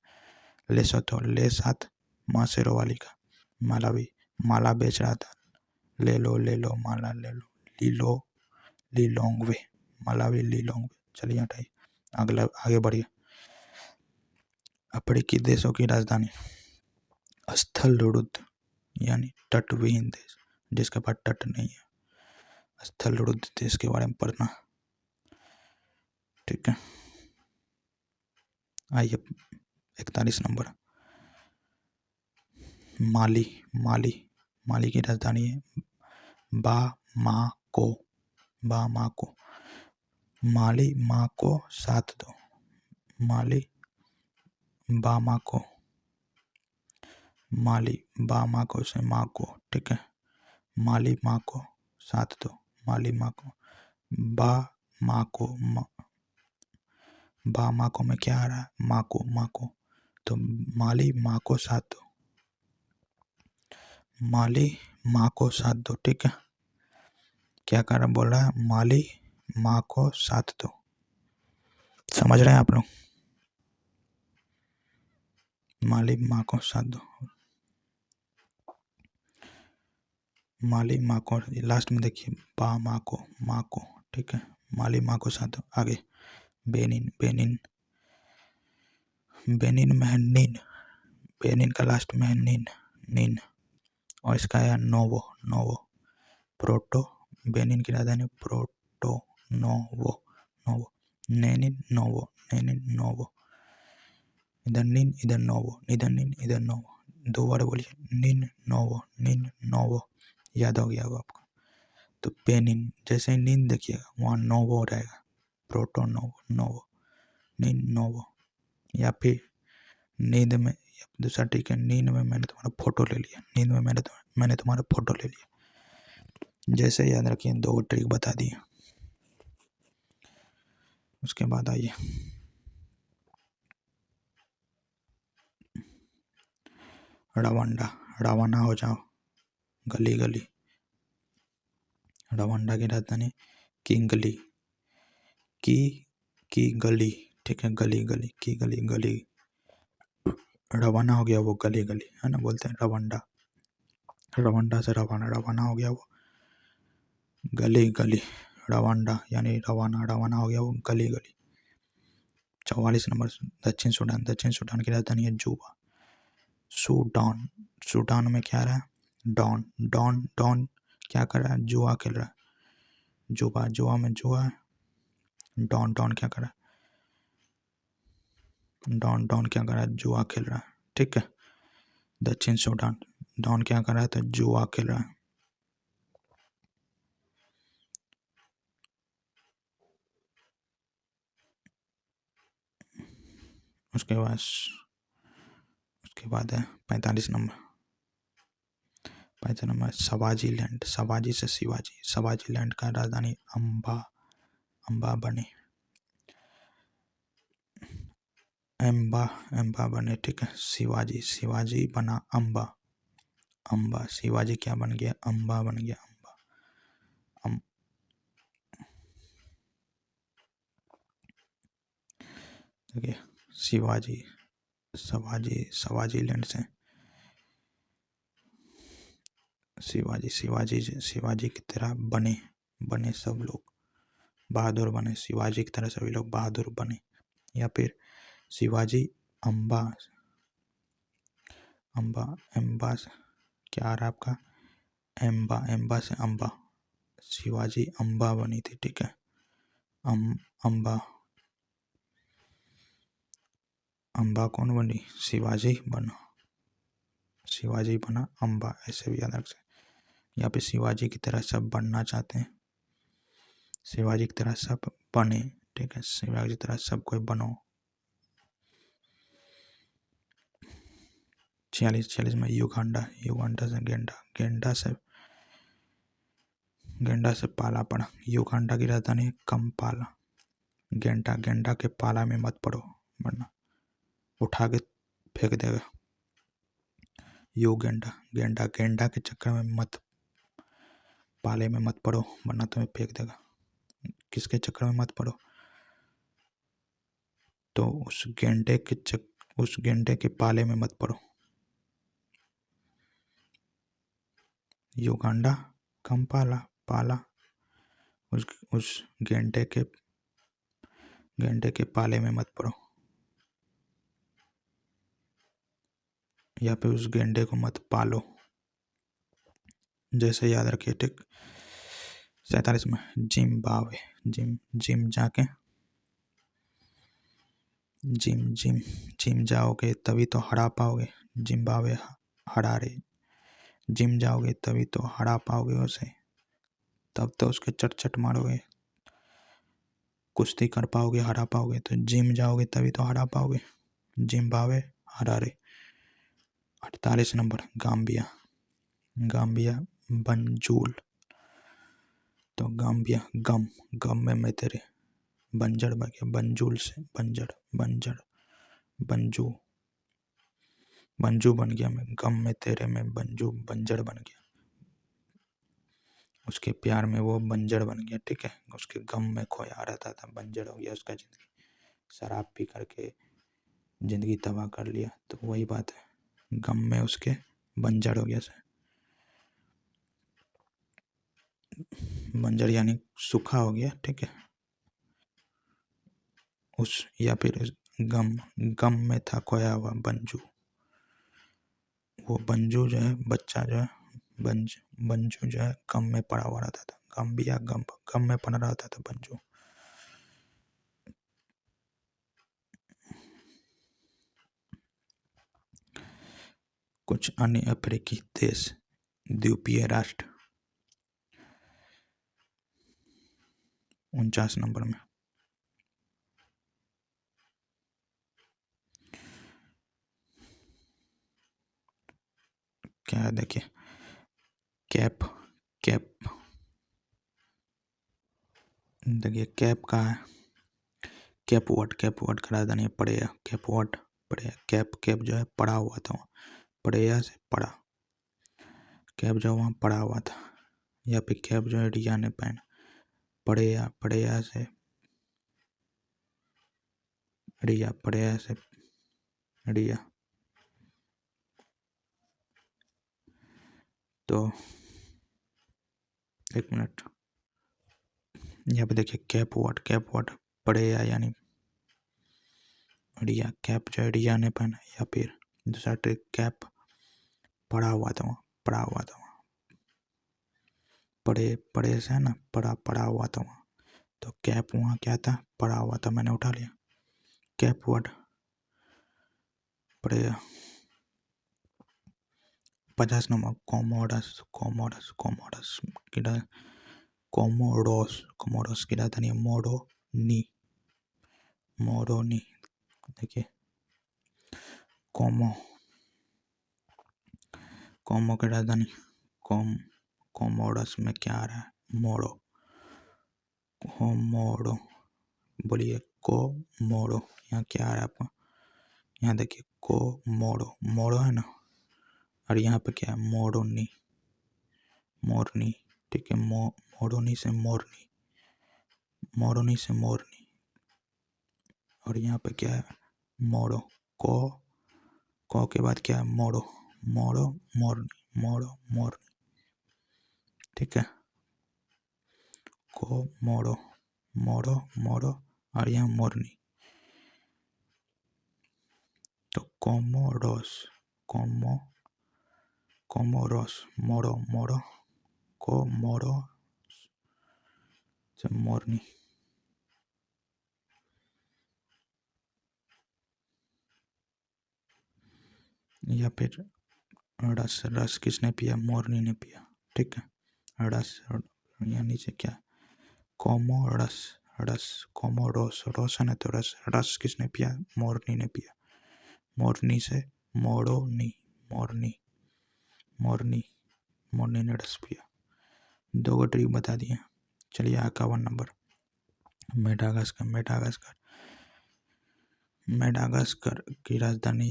लेसोथो, ले साथ माँ शेरोवाली का। मालावी, माला बेच रहा था, ले लो माला ले लो। लीलो, लीलोंगवे, मालावी लीलोंगवे। चलिए हटाइए, अगला आगे बढ़िए। अफ्रीकी देशों की राजधानी। स्थलरुद्ध यानी तटविहीन देश, जिसके पास तट नहीं है। स्थलरुद्ध देश के बारे में पढ़ना, ठीक है। आइए 41 नंबर, माली। माली, माली की राजधानी है बामाको। बामाको, माली माँ को साथ दो। माली बामाको, माली बामाको से माँ को, ठीक है। माली माँ को साथ दो, माली माँ को। बा माँ को, बा माँ को में क्या आ रहा है, माँ को, तो माली माँ को साथ दो, माली माँ को साथ दो, ठीक है। क्या कारण बोल रहा है, माली माँ को साथ दो। समझ रहे हैं आप लोग, माली माँ को साथ दो, माली माँ को। लास्ट में देखिए बा माँ को, ठीक है। माली माँ को साथ दो। आगे बेनिन, बेनिन, बेनिन में है नीन। बेनिन का लास्ट में है नीन, नीन। और इसका है नोवो, नोवो। प्रोटो, बेनिन की राजधानी प्रोटो नोवो, नोवो। नेनिन नोवो, नेनिन नोवो। इधर नीन, इधर नोवो, इधर नीन, इधर नोवो। दो बार बोलिए, नीन नोवो, नीन नोवो। याद हो गया होगा आपको। तो बेनिन, जैसे ही नीन देखिएगा वहाँ नोवो रहेगा, प्रोटो नोवो, नोवो, नीन नोवो। या फिर नींद में, दूसरा ट्रिक है, नींद में मैंने तुम्हारा फोटो ले लिया, नींद में मैंने तुम्हारा फोटो ले लिया। जैसे याद रखिए, दो ट्रिक बता दिए। उसके बाद आइए रवांडा, रवाना हो जाओ, गली गली। रवांडा की राजधानी किंगली, की गली, ठीक है। गली गली, की गली, गली। रवाना हो गया वो, गली गली, है ना, बोलते हैं रवांडा। रवांडा से रवाना, रवाना हो गया वो, गली गली। रवांडा यानी रवाना, रवाना हो गया वो, गली गली। 44 नंबर, दक्षिण सूडान। दक्षिण सूडान की राजधानी है जूबा। सूडान, सूडान में क्या रहा है, डॉन, डॉन, डॉन क्या कर रहा है, जुआ खेल रहा है। जुबा, जुआ में जुआ है। डॉन, डॉन क्या कर रहा है, डॉन, डॉन क्या कर रहा है, जुआ खेल रहा है, ठीक है। दक्षिण सूडान, डॉन क्या कर रहा है, तो जुआ खेल रहा है। उसके बाद है 45 नंबर, 45 नंबर सवाजी लैंड। सवाजी से शिवाजी, सवाजी लैंड का राजधानी अम्बा, अम्बा बने, एम्बा, एम्बा बने, ठीक है। शिवाजी, शिवाजी बना अम्बा, अम्बा। शिवाजी क्या बन गया, अम्बा बन गया, अम्बा। देखिए शिवाजी, शिवाजी लैंड से शिवाजी की तरह बने सब लोग बहादुर बने, शिवाजी की तरह सभी लोग बहादुर बने। या फिर शिवाजी अम्बा, एम्बा से क्या आ रहा है आपका, एम्बा, एम्बा से अम्बा। शिवाजी अम्बा बनी थी, ठीक है। अम्बा, अम्बा कौन बनी, शिवाजी बना, शिवाजी बना अम्बा, ऐसे भी याद रख सकते। या फिर शिवाजी की तरह सब बनना चाहते हैं, शिवाजी की तरह सब बने, ठीक है। शिवाजी की तरह सब कोई बनो। 46 में युगांडा, युगांडा से गेंडा से पाला पड़ा। युगांडा की राजधानी है कंपाला। गेंडा के पाला में मत पड़ो, वरना उठा के फेंक देगा। गेंडा के चक्कर में पाले में मत पड़ो वरना तुम्हें फेंक देगा। किसके चक्कर में मत पड़ो? तो उस गेंडे के पाले में मत पड़ो। युगांडा कंपाला पाला, उस गेंडे के पाले में मत पड़ो, या फिर उस गेंडे को मत पालो। जैसे याद रखिए, ठीक। 47 में जिम्बाब्वे, जिम जाके जिम जाओगे तभी तो हरा पाओगे। जिम्बाब्वे हरारे, जिम जाओगे तभी तो हरा पाओगे उसे, तब तो उसके चट मारोगे, कुश्ती कर पाओगे, हरा पाओगे। तो जिम जाओगे तभी तो हरा पाओगे। Zimbabwe Harare. 48 number Gambia Banjul. तो गाम्बिया गम में मैं तेरे, बंजर बन गया, बंजूल से बंजर बंजू बन गया मैं, गम में तेरे में बंजर बन गया। उसके प्यार में वो बंजर बन गया, ठीक है। उसके गम में खोया रहता था, बंजर हो गया उसका जिंदगी। शराब पी करके जिंदगी तबाह कर लिया, तो वही बात है, गम में उसके बंजर हो गया। बंजर यानी सूखा हो गया, ठीक है। उस या फिर गम में था खोया हुआ बंजू। वो बंजू जो है, बच्चा जो है, बंजू जो है गम में पड़ा हुआ रहता था। गम में पड़ा रहता था बंजू। कुछ अन्य अफ्रीकी देश, द्वीपीय राष्ट्र। 49 नंबर में क्या है, देखिए, कैप देखिए, कैप का है, कैप वर्ड का राजधानी है पड़ेया। कैप जो है पड़ा हुआ था, पड़ेया से पड़ा, कैप जो वहाँ पड़ा हुआ था। या फिर कैप जो है रिया ने पहना, पड़ेया से रिया। तो एक मिनट, यहाँ पे देखिए, कैप वर्ड पड़ेया यानी रिया, कैप जो है रिया ने पहना। या फिर दूसरा ट्रिक, कैप पड़ा हुआ था वहाँ, पड़े से है ना, पड़ा हुआ था वहाँ। तो कैप वहाँ क्या था, पड़ा हुआ था, मैंने उठा लिया। कैप वर्ड पड़ेगा। 50 नंबर कोमोरोस की राजधानी है मोरोनी। देखिए, कोमो की राजधानी कोमोरोस में क्या आ रहा है, मोड़ो बोलिए, कोमोरो। यहाँ क्या आ रहा है आपको, यहाँ देखिए, मोड़ो है ना, और यहाँ पे क्या है, मोरनी, ठीक है। मोरनी से मोरनी, और यहाँ पे क्या है, मोड़ो, को के बाद क्या है, मोरनी, ठीक है। को मोड़ो और यहाँ मोरनी। तो कोमोरोस मोड़ो कोमोरो से मोरनी। या फिर रस किसने पिया, मोरनी ने पिया, ठीक है। रस, यहाँ नीचे क्या, कोमोरोस रोस है ना, तो रस किसने पिया, मोरनी ने पिया। मोरनी से मोरनी ने रस पिया। 2 ट्रिक बता दिए। चलिए 51 नंबर, मेडागास्कर की राजधानी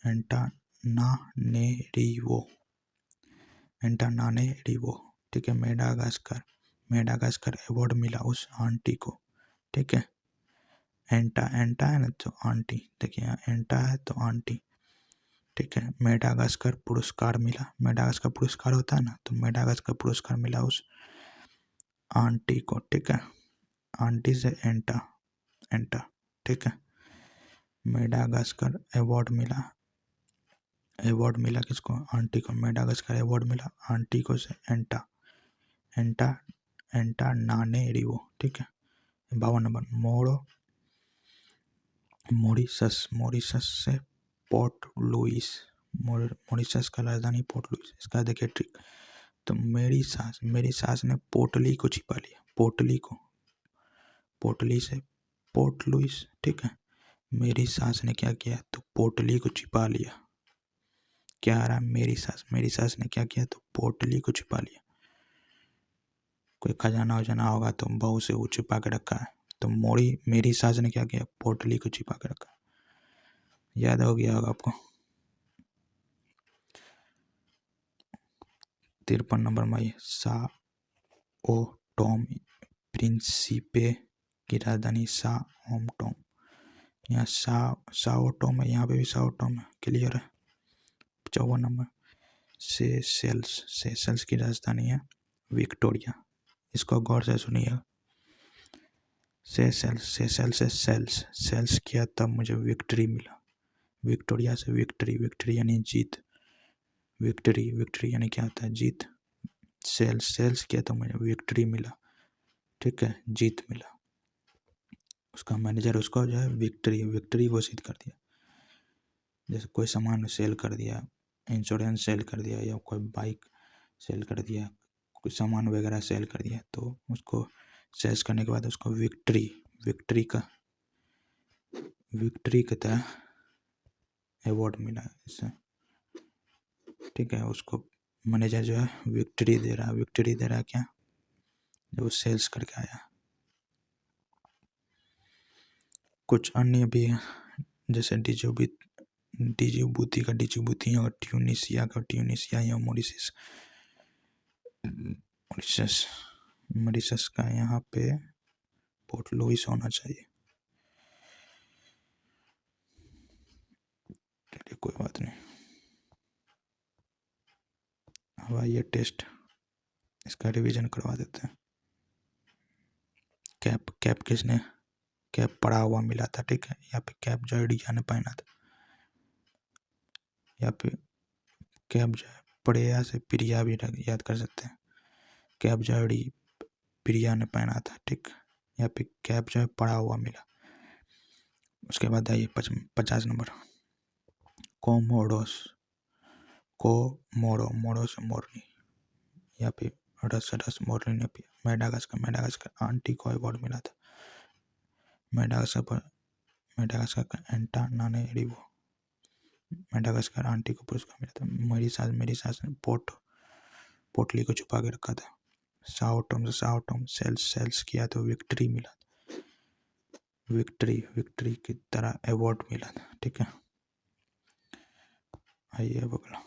एंटानानेरिवो। एंटानानेरिवो, ठीक है। मेडागास्कर अवार्ड मिला उस आंटी को, ठीक है। एंटा एंटा है ना तो आंटी, देखिए यहाँ एंटा है तो आंटी, ठीक है। मेडागास्कर पुरस्कार मिला, मेडागास्कर पुरस्कार होता है ना, तो मेडागास्कर पुरस्कार मिला उस आंटी को, ठीक है। आंटी से एंटा एंटा, ठीक है। मेडागास्कर अवार्ड मिला किसको, आंटी को। मेडागास्कर अवार्ड मिला आंटी को से एंटा एंटा एंटानानेरिवो, ठीक है। 52 नंबर मॉरिशस से पोर्ट लुइस, मॉरिशस का राजधानी पोर्ट लुइस। इसका देखिए ट्रिक, तो मेरी सास ने पोटली को छिपा लिया, पोटली से पोर्ट लुइस, ठीक है। मेरी सास ने क्या किया, तो पोटली को छिपा लिया। क्या आ रहा है, मेरी सास ने क्या किया, तो पोटली को छिपा लिया। कोई खजाना वजाना होगा तो बहू से वो छिपा के रखा है, तो मेरी सास ने क्या किया, पोटली को छिपा के रखा। याद हो गया होगा आपको। 53 नंबर में साओ टोम प्रिंसिपे की राजधानी साओ टोम। यहाँ साओ टोम है, यहाँ पे भी साओ टोम है, क्लियर है। 54 नंबर सेशल्स की राजधानी है विक्टोरिया। इसको गौर से सुनिएगा। सेल्स किया तब मुझे विक्ट्री मिला। विक्टोरिया से विक्ट्री यानी जीत। विक्ट्री यानी क्या होता है, जीत। सेल्स किया तो मुझे विक्ट्री मिला, ठीक है, जीत मिला। उसका मैनेजर उसको जो है विक्ट्री घोषित कर दिया। जैसे कोई सामान सेल कर दिया, इंश्योरेंस सेल कर दिया, या कोई बाइक सेल कर दिया, कोई सामान वगैरह सेल कर दिया, तो उसको सेल्स करने के बाद उसको विक्ट्री की तरह अवार्ड मिला इससे, ठीक है। उसको मैनेजर जो है विक्ट्री दे रहा क्या, जब वो सेल्स करके आया। कुछ अन्य भी है, जैसे डिजिबूती और ट्यूनिसिया या मॉरिशस का यहाँ पे पोर्ट लुइस होना चाहिए। चलिए कोई बात नहीं। हवाई ये टेस्ट, इसका रिवीजन करवा देते हैं। कैप किसने, कैप पड़ा हुआ मिला था, ठीक है। यहाँ पे कैप जो रिया ने पहना था, या फिर कैप जो है प्रिया से प्रिया भी याद कर सकते हैं। कैप जो है प्रिया ने पहना था, ठीक। या फिर कैप जो है पड़ा हुआ मिला। उसके बाद आइए 50 नंबर मोरो से मोरनी, या फिर रस मोरनी ने पिया। मेडागास्कर आंटी को अवार्ड मिला था। मेडागास्कर का एंटानानेरिवो, मेडागास्कर आंटी को पुरस्कार मिला था। मेरी सास ने पोटली को छुपा के रखा था। साओ टोम सेल्स किया तो विक्ट्री मिला, विक्ट्री की तरह अवार्ड मिला था, ठीक है। आइए अब अगला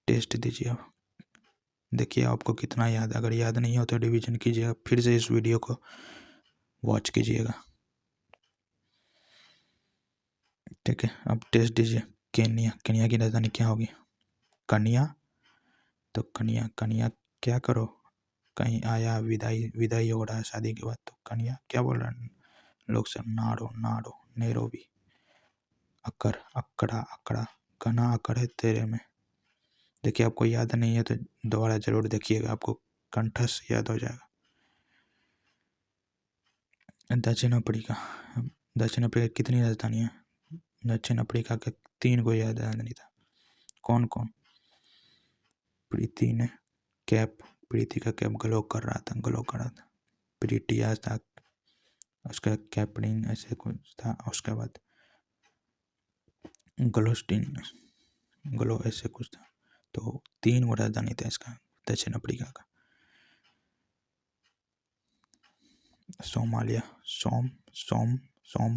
टेस्ट दीजिए। अब देखिए आपको कितना याद, अगर याद नहीं हो तो रिवीजन कीजिएगा, फिर से इस वीडियो को वॉच कीजिएगा, ठीक है। अब टेस्ट दीजिए। केनिया की राजधानी क्या होगी, कनिया। तो कनिया क्या करो, कहीं आया, विदाई हो रहा है शादी के बाद, तो कनिया क्या बोल रहा है लोग से, नारो नेरोबी। अकड़ा कना अकड़ है तेरे में। देखिए आपको याद नहीं है तो दोबारा जरूर देखिएगा, आपको कंठस्थ याद हो जाएगा। दक्षिण अफ्रीका कितनी राजधानी है, दक्षिण अफ्रीका के 3 को याद राजधानी था। कौन प्रीति ने प्रीति का कैप ग्लो कर रहा था। प्रीटिया था उसका कैपरिंग ऐसे कुछ था। उसके बाद ग्लो ऐसे कुछ था। तो 3 वो राजधानी था इसका, दक्षिण अफ्रीका का। सोमालिया सोम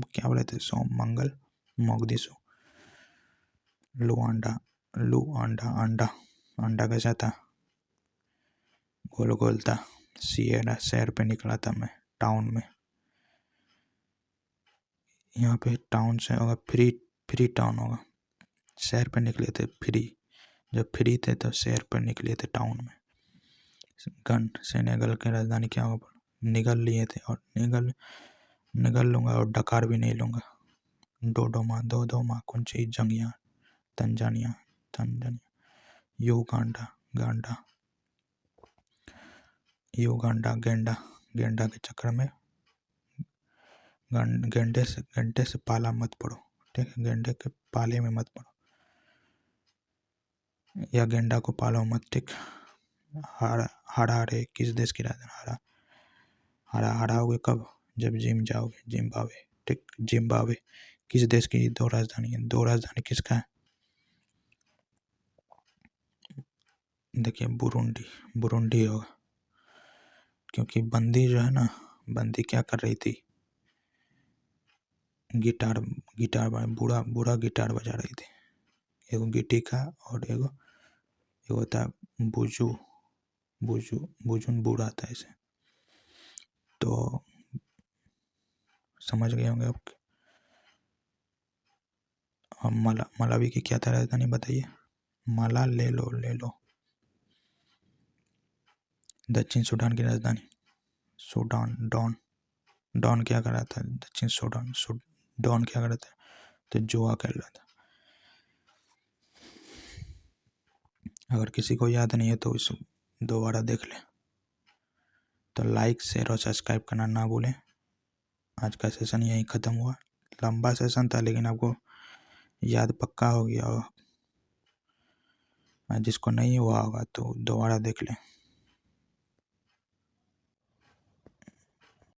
क्या बोले थे, सोम मंगल मोगदिशु। लू अंडा अंडा अंडा कैसा था, गोल गोल था। सिएरा शहर पे निकला था मैं, टाउन में। यहाँ पे टाउन से होगा फ्री, फ्री टाउन होगा। शहर पे निकले थे फ्री, जब फ्री थे तो शहर पर निकले थे टाउन में। गन सेनेगल की राजधानी क्या होगा, निगल लिए थे और निगल लूंगा और डकार भी नहीं लूंगा। डोडोमा कुंची जंगिया तंजानिया युगांडा गांडा युगांडा गेंडा गेंडा के चक्कर में गेंडे से पाला मत पड़ो, ठीक है, गेंडे के पाले में मत पड़ो या गेंडा को पालो मत, ठीक। हरारे किस देश की राजधानी, हराओगे कब, जब जिम जाओगे, जिम्बाब्वे, ठीक। जिम्बाब्वे किस देश की दो राजधानी है, दो राजधानी किसका है, देखिए बुरुंडी होगा, क्योंकि बंदी जो है ना, बंदी क्या कर रही थी, गिटार बुरा गिटार बजा रही थी। एगो गिटी का और एगो था बुजुन बुरा था ऐसे, तो समझ गए होंगे आप। मलावी की क्या था राजधानी बताइए, माला ले लो। दक्षिण सूडान की राजधानी सूडान, डॉन क्या कर रहा था, दक्षिण सूडान डॉन क्या कर रहा था, तो जुआ खेल रहा था। अगर किसी को याद नहीं है तो इस दोबारा देख ले। तो लाइक शेयर और सब्सक्राइब करना ना भूलें। आज का सेशन यहीं ख़त्म हुआ, लंबा सेशन था लेकिन आपको याद पक्का हो गया होगा, जिसको नहीं हुआ होगा तो दोबारा देख लें।